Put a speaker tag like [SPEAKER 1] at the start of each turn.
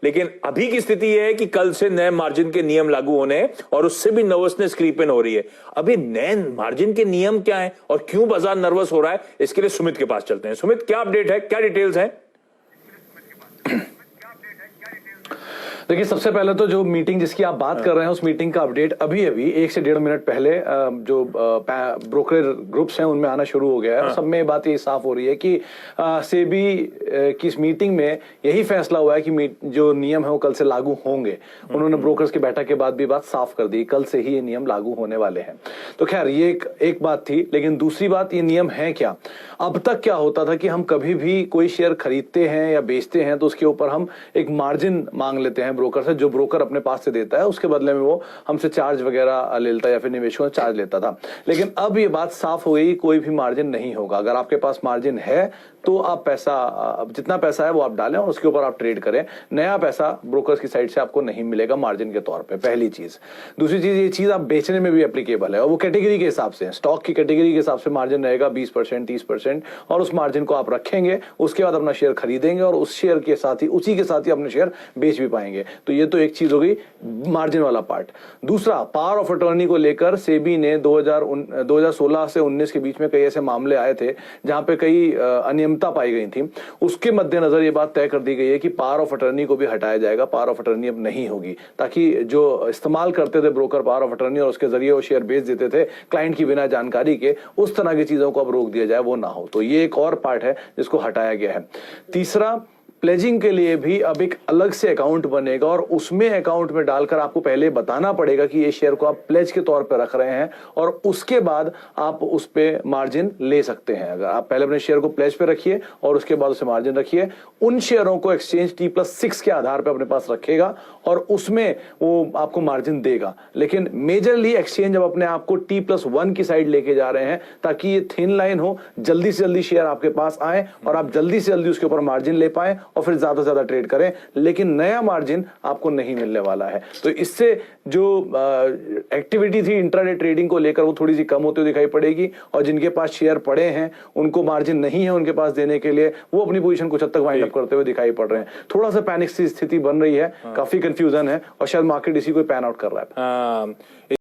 [SPEAKER 1] लेकिन अभी की स्थिति यह है कि कल से नए मार्जिन के नियम लागू होने हैं और उससे भी नर्वसनेस क्रीप इन हो रही है। अभी नए मार्जिन के नियम क्या है और क्यों बाजार नर्वस हो रहा है, इसके लिए सुमित के पास चलते हैं। सुमित, क्या अपडेट है, क्या डिटेल्स हैं?
[SPEAKER 2] देखिए, सबसे पहले तो जो मीटिंग जिसकी आप बात कर रहे हैं उस मीटिंग का अपडेट अभी अभी 1 से 1.5 मिनट पहले जो ब्रोकर ग्रुप्स हैं उनमें आना शुरू हो गया है। सब में ये बात ये साफ हो रही है कि सेबी की इस मीटिंग में यही फैसला हुआ है कि जो नियम है वो कल से लागू होंगे। उन्होंने ब्रोकर्स की बैठक के बाद भी बात साफ कर दी, कल से ही ये नियम लागू होने वाले हैं। तो खैर ये एक बात थी, लेकिन दूसरी बात, ये नियम है क्या? अब तक क्या होता था कि हम कभी भी कोई शेयर खरीदते हैं या बेचते हैं तो उसके ऊपर हम एक मार्जिन मांग लेते हैं ब्रोकर से, जो ब्रोकर अपने पास से देता है, उसके बदले में वो हमसे चार्ज वगैरह लेता है या फिर निवेशकों से चार्ज लेता था। लेकिन अब ये बात साफ हो गई, कोई भी मार्जिन नहीं होगा। अगर आपके पास मार्जिन है तो आप पैसा, जितना पैसा है वो आप डालें और उसके ऊपर आप ट्रेड करें। नया पैसा ब्रोकर्स की साइड से आपको नहीं मिलेगा मार्जिन के तौर पे, पहली चीज। दूसरी चीज, ये चीज आप बेचने में भी एप्लीकेबल है और वो कैटेगरी के हिसाब से, स्टॉक की कैटेगरी के हिसाब से मार्जिन रहेगा 20%, 30%, और उस मार्जिन को आप रखेंगे, उसके बाद अपना शेयर खरीदेंगे और उस शेयर के साथ ही, उसी के साथ ही अपने शेयर बेच भी पाएंगे। तो ये तो एक चीज हो गई मार्जिन वाला पार्ट। दूसरा, पावर ऑफ अटॉर्नी को लेकर सेबी ने 2016 से 19 के बीच में कई ऐसे मामले आए थे जहां पे कई अनियमितता पाई गई थी। उसके मद्देनजर ये बात तय कर दी गई है कि पावर ऑफ अटॉर्नी को भी हटाया जाएगा। पावर ऑफ अटॉर्नी अब नहीं होगी, ताकि जो इस्तेमाल करते थे ब्रोकर पावर ऑफ अटॉर्नी और उसके जरिए वो शेयर बेच देते थे क्लाइंट की बिना जानकारी के, उस तरह की चीजों को अब रोक दिया जाए, वो ना हो। तो ये एक और पार्ट है जिसको हटाया गया है। तीसरा, प्लेजिंग के लिए भी अब एक अलग से अकाउंट बनेगा और उसमें अकाउंट में डालकर आपको पहले बताना पड़ेगा कि ये शेयर को आप प्लेज के तौर पर रख रहे हैं और उसके बाद आप उस पे मार्जिन ले सकते हैं। अगर आप पहले अपने शेयर को प्लेज पे रखिए और उसके बाद उसे मार्जिन रखिए, उन शेयरों को एक्सचेंज T+6 के आधार पर अपने पास रखेगा और उसमें वो आपको मार्जिन देगा। लेकिन मेजरली एक्सचेंज अब अपने आप को T+1 की साइड लेके जा रहे हैं ताकि ये थिन लाइन हो, जल्दी से जल्दी शेयर आपके पास आए और आप जल्दी से जल्दी उसके ऊपर मार्जिन ले पाए और फिर ज्यादा से ज्यादा ट्रेड करें। लेकिन नया मार्जिन आपको नहीं मिलने वाला है। तो इससे जो एक्टिविटी थी इंट्राडे ट्रेडिंग को लेकर वो थोड़ी सी कम होती हुई दिखाई पड़ेगी और जिनके पास शेयर पड़े हैं उनको मार्जिन नहीं है उनके पास देने के लिए, वो अपनी पोजीशन कुछ हद तक वाइंड अप करते हुए दिखाई पड़ रहे हैं। थोड़ा सा पैनिक सी स्थिति बन रही है, काफी कंफ्यूजन है और शायद मार्केट इसी को पैन आउट कर रहा है।